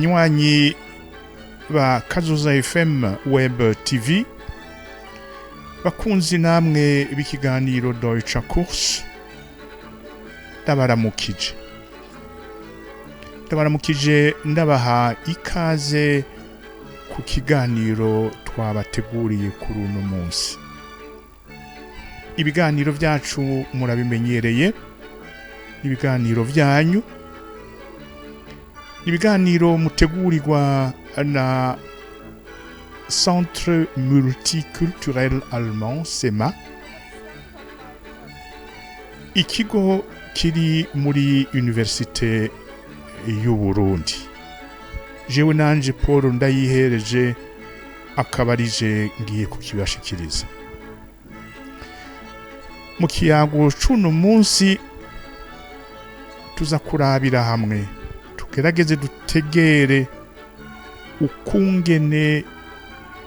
banywanyi ba Kazoza FM Web TV, bakunzi namwe b'ikiganiro Deutsche Kurs, ndabaramukije ndabaha ikaze ku kiganiro twabateguriye kuri uno munsi. Ibiganiro byacu murabimenyereye, ibiganiro byanyu, ibiganiro mutegurirwa na Centre Multiculturel Allemand CEMA, ikigo kiri muri Universite y'u Burundi. Jewe nanje Paul Ndayihereje akabarije ngiye kukibashikiriza. Mu kiyago c'uno munsi tuza kurabira hamwe, tugerageze dutegere ukungene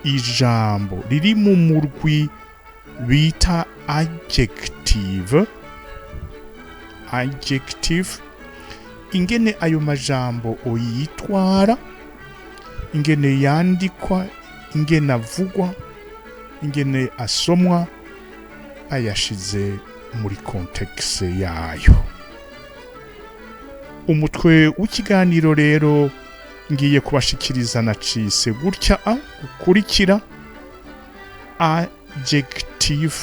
ijambo riri mu murwi bita adjective, ingene ayo majambo oyitwara, ingene yandikwa, ingene avugwa, ingene asomwa ayashize muri kontekste yayo. Umutwe w'ikiganiro rero ngiye kubashikiriza nacise gutya gukurikira: adjective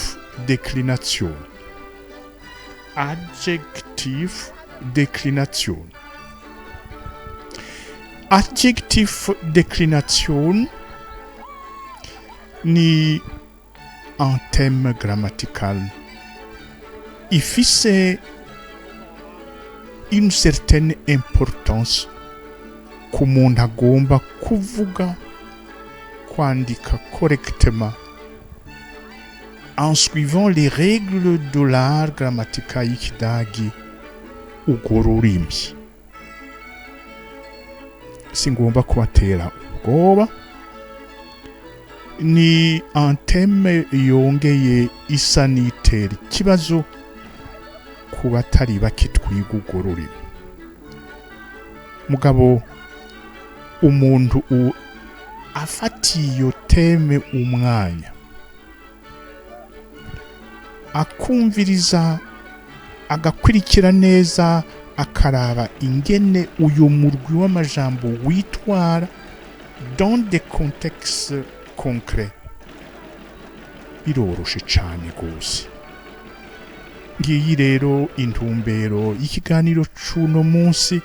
declination. Adjective declination. Adjective declination ni un thème grammatical ifise une certaine importance ku muntu agomba kuvuga, kwandika correctement en suivant les règles de l'art grammatical y'ikidagi urwo rurimi. Singomba kubatera ubwoba, ni anteme yongeye isa n'itera ikibazo ku batari bakitwiga urwo rurimi. Mugabo umuntu afatiye iyo teme umwanya akumviriza, agakurikira neza, akaraba ingene uyu murwi w'amajambo witwara dans des contextes concrets, biroroshe cane gose. Ngiyi rero intumbero y'ikiganiro c'uno munsi,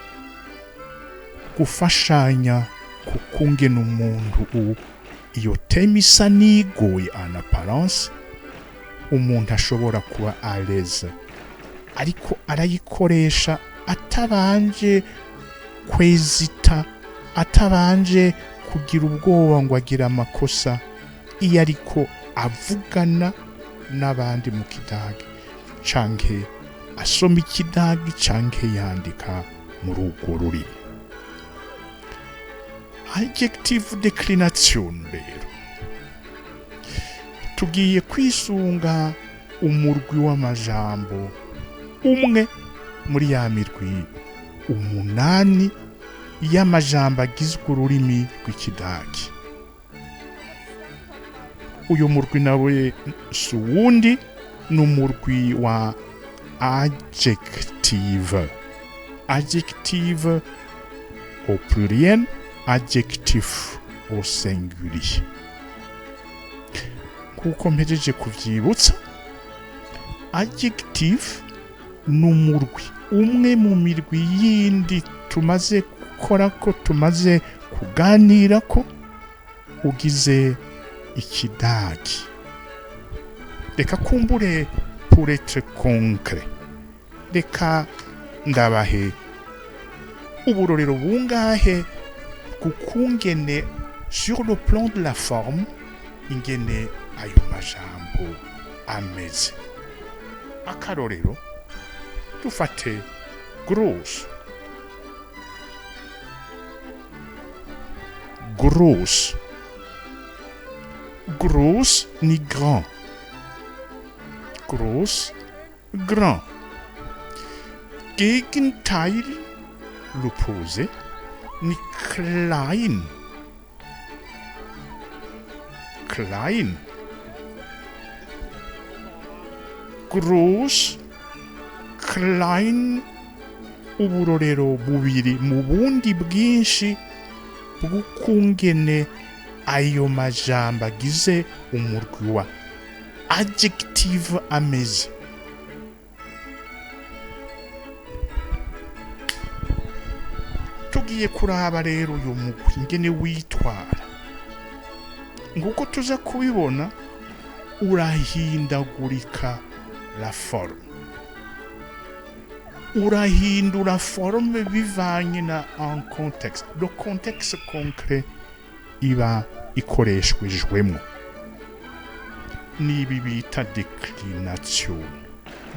gufashanya kukungena umuntu iyo teme isa nigoye en apparence, umuntu ashobora kuba à l'aise ariko arayikoresha atabanje kwezita, atabanje kugira ubwoba ngo agira amakosa iyo ariko avugana n'abandi mu kidagi canke asoma ikidagi canke yandika muri urwo rurimi. Adjective declination rero tugiye kwisunga umurwi w'amajambo umwe muri ya mirwi 8 y'amajambo agizwe ururimi rw'ikidagi. Uyu murwi nawe suwundi n'umurwi wa adjective. Adjective au pluriel, adjectif au singulier. Kuko mpejeje kuvyibutsa, adjective n'umurwi umwe mu mirwi yindi tumaze gukora ko, tumaze kuganira ko ugize ikidagi. Reka kumbure pour être concret, reka ndabahe uburorero bungahe kukungene sur le plan de la forme ingene ayo majambo ameze. Akarorero dufate grosse. Grosse. Grosse ni grand. Grosse, grand. Gegenteil, l'opposé, ni klein. Klein. Groß, klein, uburorero bubiri mu bundi bwinshi bw'ukungene ayo majambo agize umurwi wa adjective ameze. Tugiye kuraba rero uyu mugwi ingene witwara, nguko tuza kubibona urahindagurika la forme. Urahindura forme bivanye na un contexte. Le contexte concret iba ikoreshwejwemo nibi bita déclination.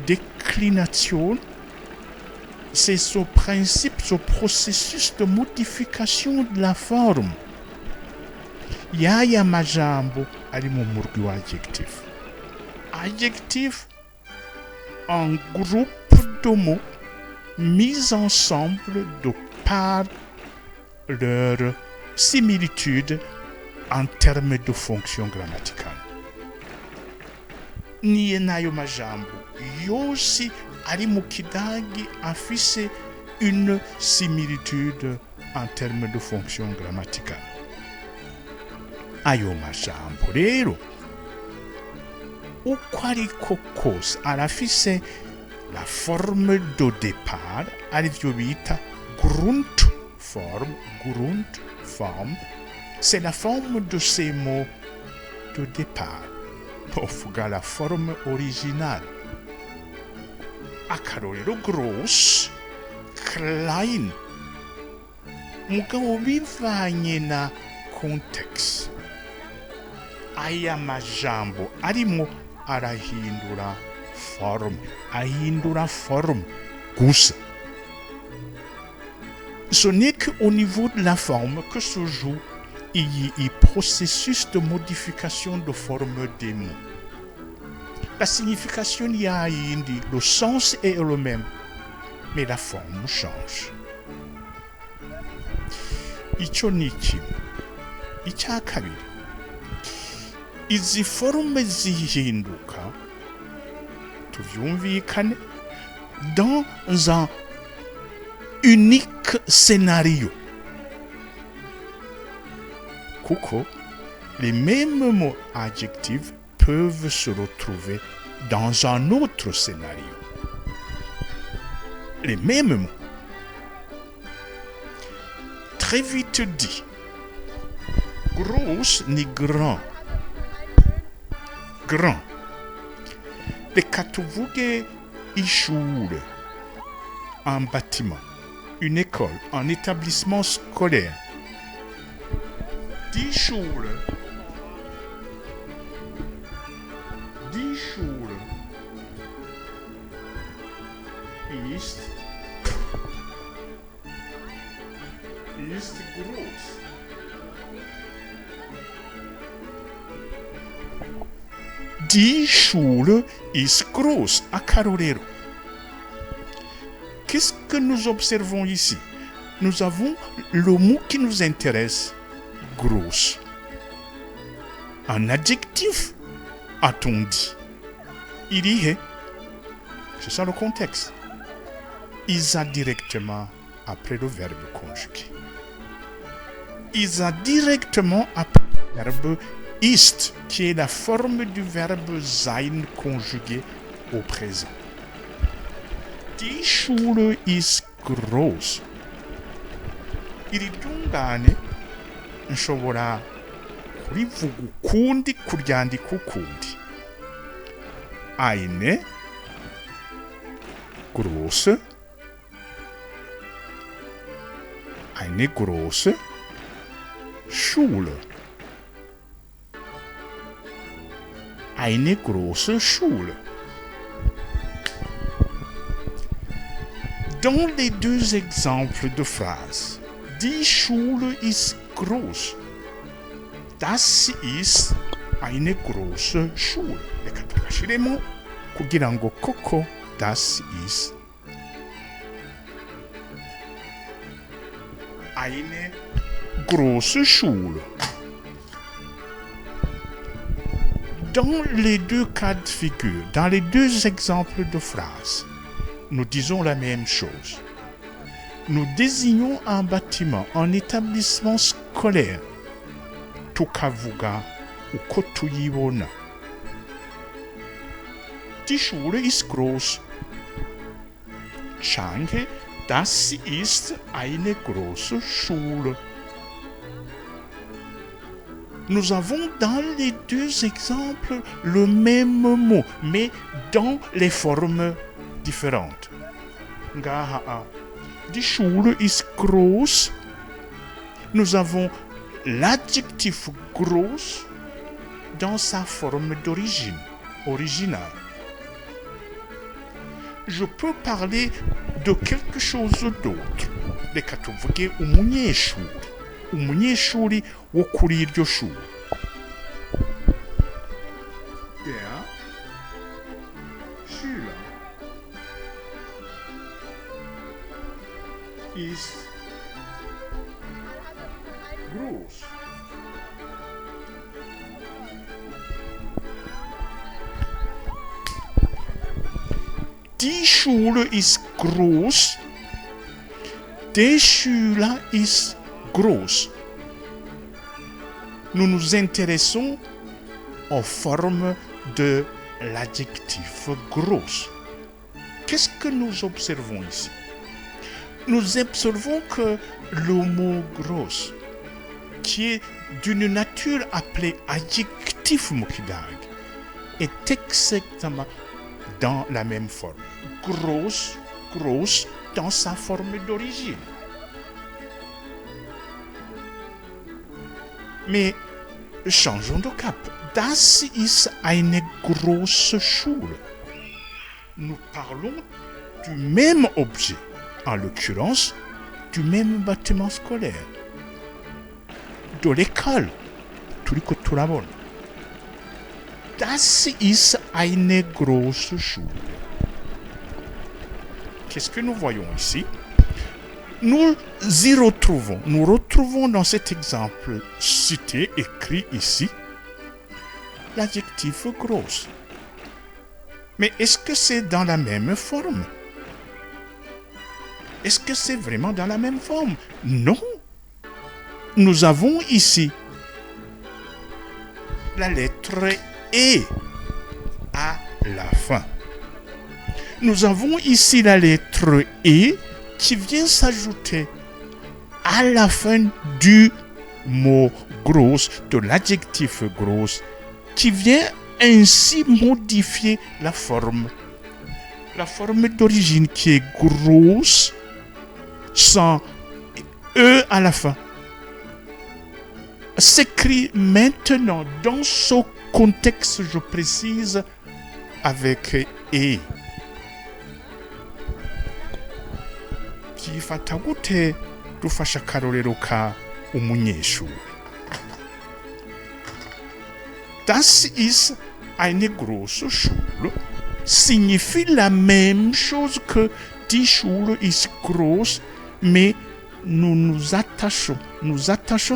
Déclination, c'est ce principe, ce processus de modification de la forme y'aya majambo ari mu murwi wa adjectif. Adjectif, un groupe de mots mis ensemble de par leur similitude en termes de fonction grammaticale. Niye nayo majambo yose ari mu kidagi afise une similitude en termes de fonction grammaticale. Ayo majambo rero uko ariko kose arafise la forme de départ, arivyo bita Grundform. Grundform, c'est la forme de ces mots de départ. Ovuga la forme originale. Akarorero gross, klein. Mugabo bivanye na context, aya majambo arimo arahindura forme gusa. Ce n'est qu'au niveau de la forme que se joue le processus de modification de forme des mots. La signification y a indi, le sens est le même, mais la forme change. Ico ni kimwe. Icya kabiri, izi forme zihinduka tuvyumvikane dans un unique scénario. Kuko les mêmes mots adjectifs peuvent se retrouver dans un autre scénario. Les mêmes mots. Très vite dit, groß ni grand. Grand. Reka tuvuge ishuri, un bâtiment, une école, un établissement scolaire. Die Schule ist groß. Die Schule ist groß. Akarorero. Qu'est-ce que nous observons ici? Nous avons le mot qui nous intéresse, groß. Un adjectif, a-t-on dit. Il y est. C'est ça le contexte. Il a directement après le verbe conjugué. Il a directement après le verbe ist, qui est la forme du verbe sein conjugué au présent. Die Schule ist groß. Iri ryungane nshobora kurivuga ukundi kuryandika ukundi. Eine große Schule. Eine große Schule. Dans les deux exemples de phrases, die Schule ist groß. Das ist eine große Schule. Reka tugashiremo kugira ngo koko das ist eine große Schule. Dans les deux cas de figure, dans les deux exemples de phrases, nous disons la même chose. Nous désignons un bâtiment, un établissement scolaire. Tukavuga uko tuyibona. Die Schule ist groß. Change, das ist eine große Schule. Nous avons dans les deux exemples le même mot, mais dans les formes différentes. Ngaha, die Schule ist groß. Nous avons l'adjectif groß dans sa forme d'origine, originale. Je peux parler de quelque chose d'autre. Reka tuvuge umunyeshuri. Umunyeshuri wo kuri iryo shuri. Der Schüler ist groß. Die Schule ist groß. Der Schüler ist groß. Nous nous intéressons aux formes de l'adjectif groß. Qu'est-ce que nous observons ici? Nous observons que le mot groß, qui est d'une nature appelée adjectif mokidag, est exactement dans la même forme. Groß, groß dans sa forme d'origine. Mais changeons de cap. Das ist eine große Schule. Nous parlons du même objet, en l'occurrence du même bâtiment scolaire, de l'école. Turiko turabona. Das ist eine große Schule. Qu'est-ce que nous voyons ici? Nous retrouvons dans cet exemple cité, écrit ici, l'adjectif groß. Mais est-ce que c'est dans la même forme? Est-ce que c'est vraiment dans la même forme? Non. Nous avons ici la lettre E à la fin. Nous avons ici la lettre E qui vient s'ajouter à la fin du mot groß, de l'adjectif groß, qui vient ainsi modifier la forme. La forme d'origine qui est grosse, sans E à la fin, s'écrit maintenant dans ce contexte, je précise, avec E. Kifata gute dufasha akarorero ka umunyeshuri. Das ist eine große Schule signifie la même chose que die Schule ist groß, mais nous attachons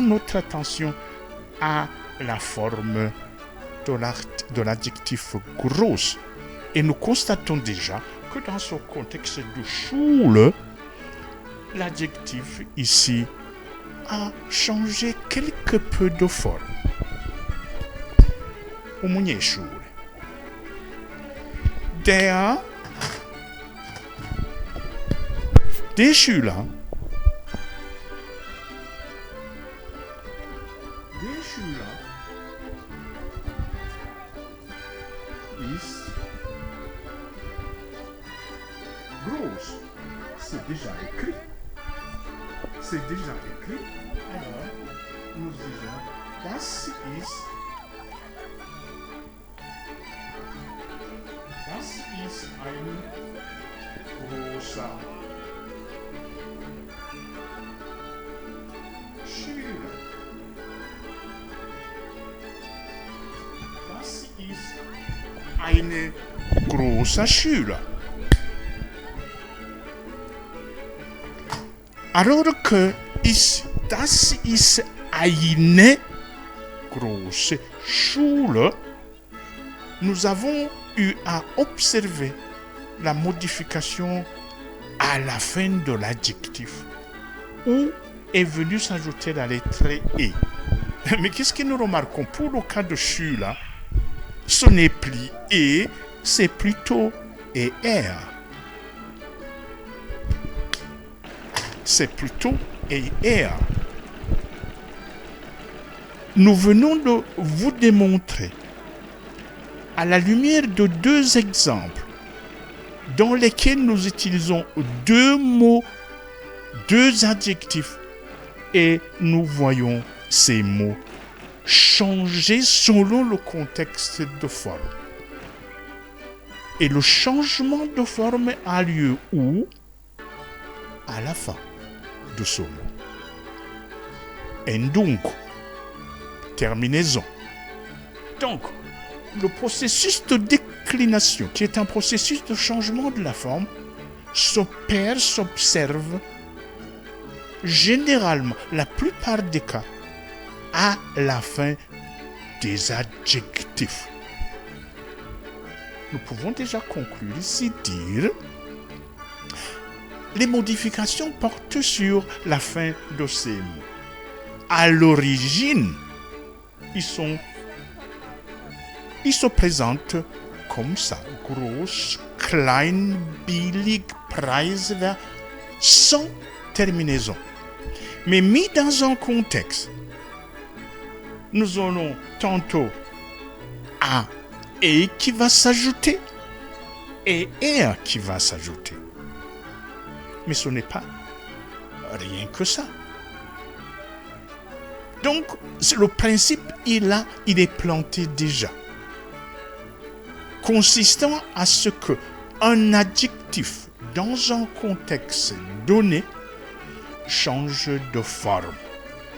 notre attention à la forme de l'adjectif groß. Et nous constatons déjà que dans ce contexte de Schule, l'adjectif ici a changé quelque peu de forme. Umunyeshuri. Der Schüler ist groß. C'est déjà écrit. Alors, nous disons, das ist ein großer Schüler. Das ist eine großer Schüler. Alors que ici, das ist eine große Schule, nous avons eu à observer la modification à la fin de l'adjectif, où est venue s'ajouter la lettre E. Mais qu'est-ce que nous remarquons? Pour le cas de Schule, ce n'est plus E, c'est plutôt ER. C'est plutôt ER. Nous venons de vous démontrer, à la lumière de deux exemples, dans lesquels nous utilisons deux mots, deux adjectifs, et nous voyons ces mots changer selon le contexte de forme. Et le changement de forme a lieu où? À la fin de ce mot. Et donc, terminaison. Donc, le processus de déclination, qui est un processus de changement de la forme, s'observe généralement, la plupart des cas, à la fin des adjectifs. Nous pouvons déjà conclure ici, dire les modifications portent sur la fin de ces mots. À l'origine, ils se présentent comme ça. Groß, klein, billig, preiswert, sans terminaison. Mais mis dans un contexte, nous aurons tantôt un et qui va s'ajouter et er qui va s'ajouter. Mais ce n'est pas rien que ça. Donc, le principe, il est planté déjà. Consistant à ce qu'un adjectif, dans un contexte donné, change de forme.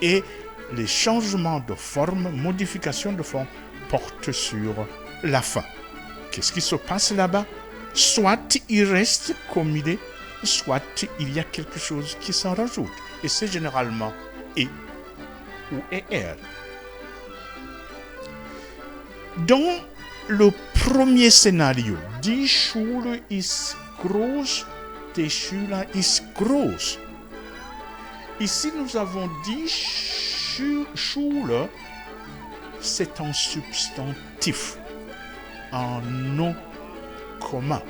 Et les changements de forme, modifications de forme, portent sur la fin. Qu'est-ce qui se passe là-bas? Soit il reste comme il est, soit il y a quelque chose qui s'en rajoute. Et c'est généralement et ou er. Dans le premier scénario, die Schule ist groß, die Schüler ist groß. Ici, nous avons dit Schule, c'est un substantif, un nom commun,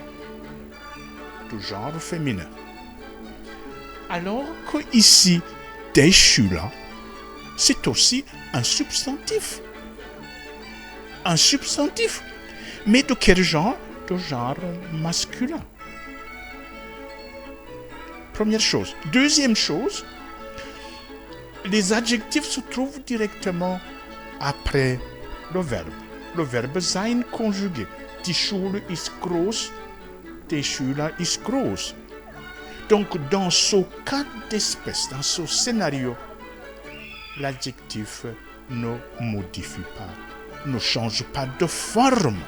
de genre féminin. Alors que ici, des Schüler, c'est aussi un substantif. Un substantif. Mais de quel genre? De genre masculin. Première chose. Deuxième chose, les adjectifs se trouvent directement après le verbe. Le verbe sein conjugué. Die Schule ist groß, die Schüler ist groß. Donc, dans ce cas d'espèce, dans ce scénario, l'adjectif ne modifie pas, ne change pas de forme.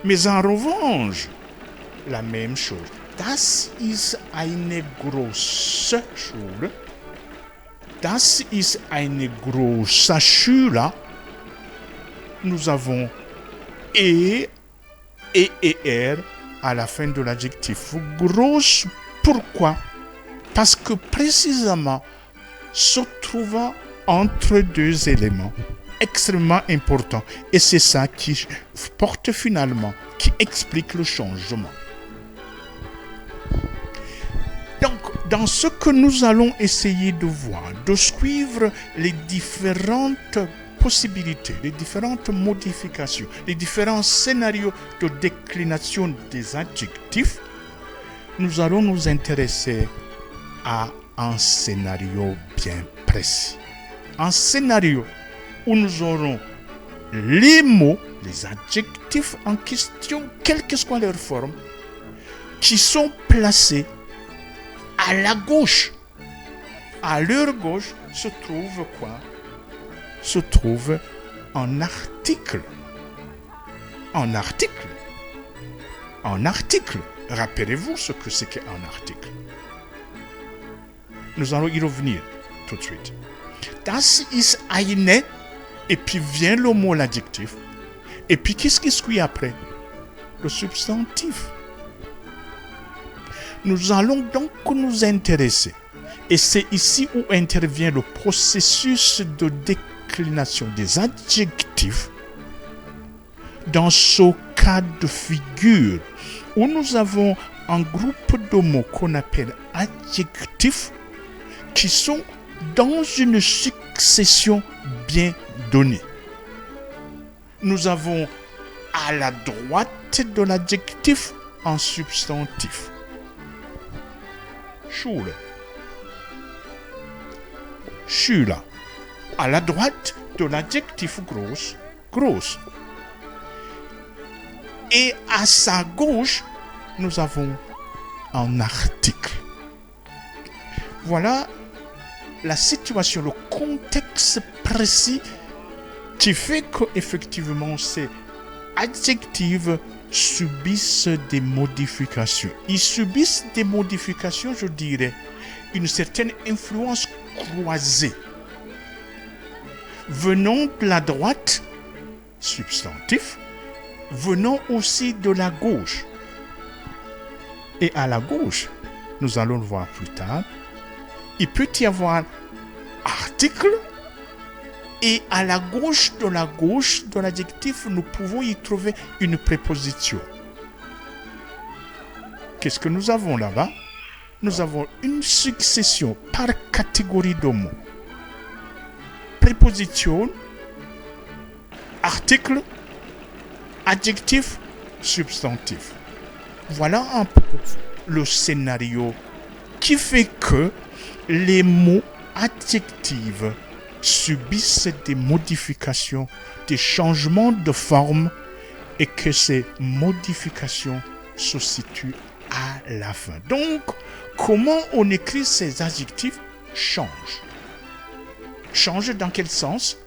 Mais en revanche, la même chose. Das ist eine große Schule. Das ist eine große Schule. Nous avons et er à la fin de l'adjectif. Grosse, pourquoi? Parce que précisément, se trouvant entre deux éléments extrêmement importants. Et c'est ça qui porte finalement, qui explique le changement. Donc, dans ce que nous allons essayer de voir, de suivre les différentes possibilités, les différentes modifications, les différents scénarios de déclination des adjectifs, nous allons nous intéresser à un scénario bien précis. Un scénario où nous aurons les mots, les adjectifs en question, quelle que soit leur forme, qui sont placés à la gauche. À leur gauche se trouve quoi? Se trouve un article. Un article. Un article. Rappelez-vous ce que c'est qu'un article. Nous allons y revenir tout de suite. Das ist eine, et puis vient le mot, l'adjectif. Et puis qu'est-ce qui suit après? Le substantif. Nous allons donc nous intéresser. Et c'est ici où intervient le processus de déclination des adjectifs dans ce cas de figure où nous avons un groupe de mots qu'on appelle adjectifs qui sont dans une succession bien donnée. Nous avons à la droite de l'adjectif un substantif. Schule. Schüler. À la droite de l'adjectif groß, groß. Et à sa gauche, nous avons un article. Voilà la situation, le contexte précis qui fait qu'effectivement ces adjectifs subissent des modifications. Ils subissent des modifications, je dirais, une certaine influence croisée. Venant de la droite, substantif, venant aussi de la gauche. Et à la gauche, nous allons le voir plus tard, il peut y avoir article, et à la gauche de l'adjectif, nous pouvons y trouver une préposition. Qu'est-ce que nous avons là-bas? Nous avons une succession par catégorie de mots. Préposition, article, adjectif, substantif. Voilà un peu le scénario qui fait que les mots adjectifs subissent des modifications, des changements de forme et que ces modifications se situent à la fin. Donc, comment on écrit ces adjectifs change. Change dans quel sens?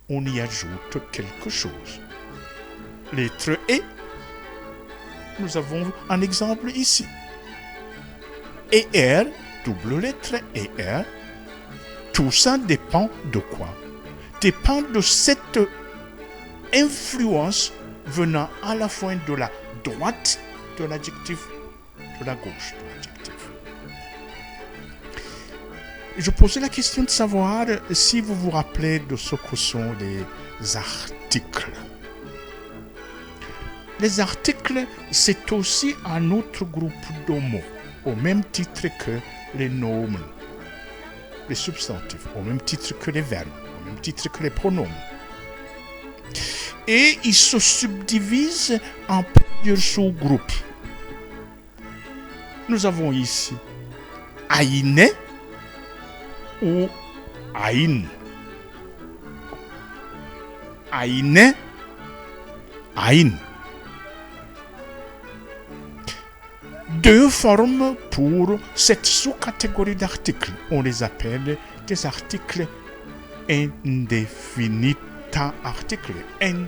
On y ajoute quelque chose. Lettre E, nous avons un exemple ici. ER, double lettre ER, tout ça dépend de quoi? Dépend de cette influence venant à la fois de la droite de l'adjectif, de la gauche de l'adjectif. Je posais la question de savoir si vous vous rappelez de ce que sont les articles. Les articles, c'est aussi un autre groupe de mots, au même titre que les noms, les substantifs, au même titre que les verbes, au même titre que les pronoms. Et ils se subdivisent en plusieurs sous-groupes. Nous avons ici eine ou ein. Eine, ein. Deux formes pour cette sous-catégorie d'articles. On les appelle des articles indefinita Artikel. Ein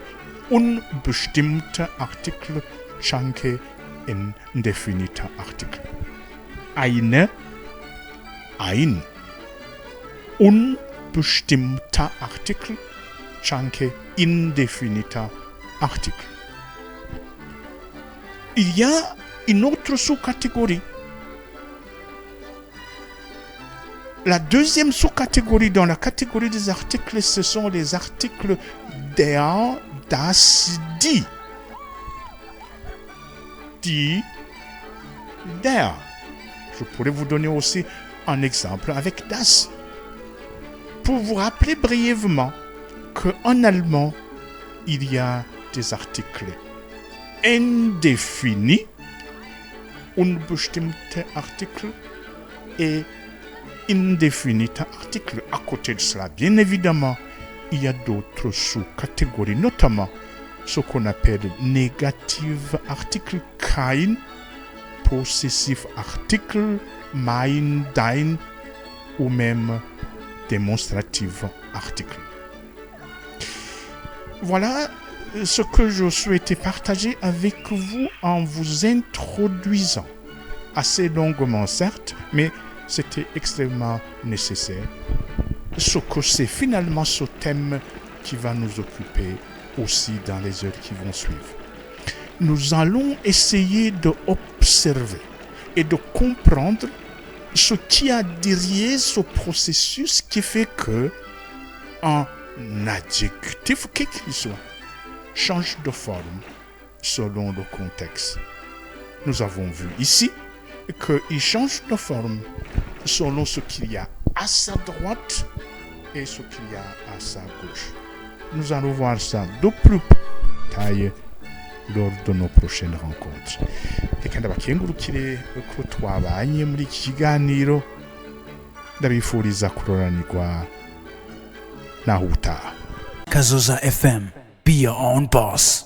unbestimmter Artikel, chanke indefiniter Artikel. Eine, ein. Unbestimmter Artikel, chanke indefiniter Artikel. Il y a une autre sous-catégorie. La deuxième sous-catégorie dans la catégorie des articles, ce sont les articles der, das, die. Die, der. Je pourrais vous donner aussi un exemple avec das. Pour vous rappeler brièvement qu'en allemand, il y a des articles indéfinis, unbestimmte Artikel et indéfinite article. À côté de cela, bien évidemment, il y a d'autres sous-catégories, notamment ce qu'on appelle négative article, kein, possessif article, mein, dein, ou même démonstrative article. Voilà ce que je souhaitais partager avec vous en vous introduisant, assez longuement certes, mais c'était extrêmement nécessaire. Ce que c'est finalement ce thème qui va nous occuper aussi dans les heures qui vont suivre. Nous allons essayer d'observer et de comprendre ce qui a derrière ce processus qui fait que un adjectif, quel qu'il soit, change de forme selon le contexte. Nous avons vu ici qu'il change de forme selon ce qu'il y a à sa droite et ce qu'il y a à sa gauche. Nous allons voir ça de plus près lors de nos prochaines rencontres. Reka ndabakengurukire ko twabanye muri iki kiganiro, ndabifuriza kuroranirwa naho utaha. Kazoza FM, be your own boss.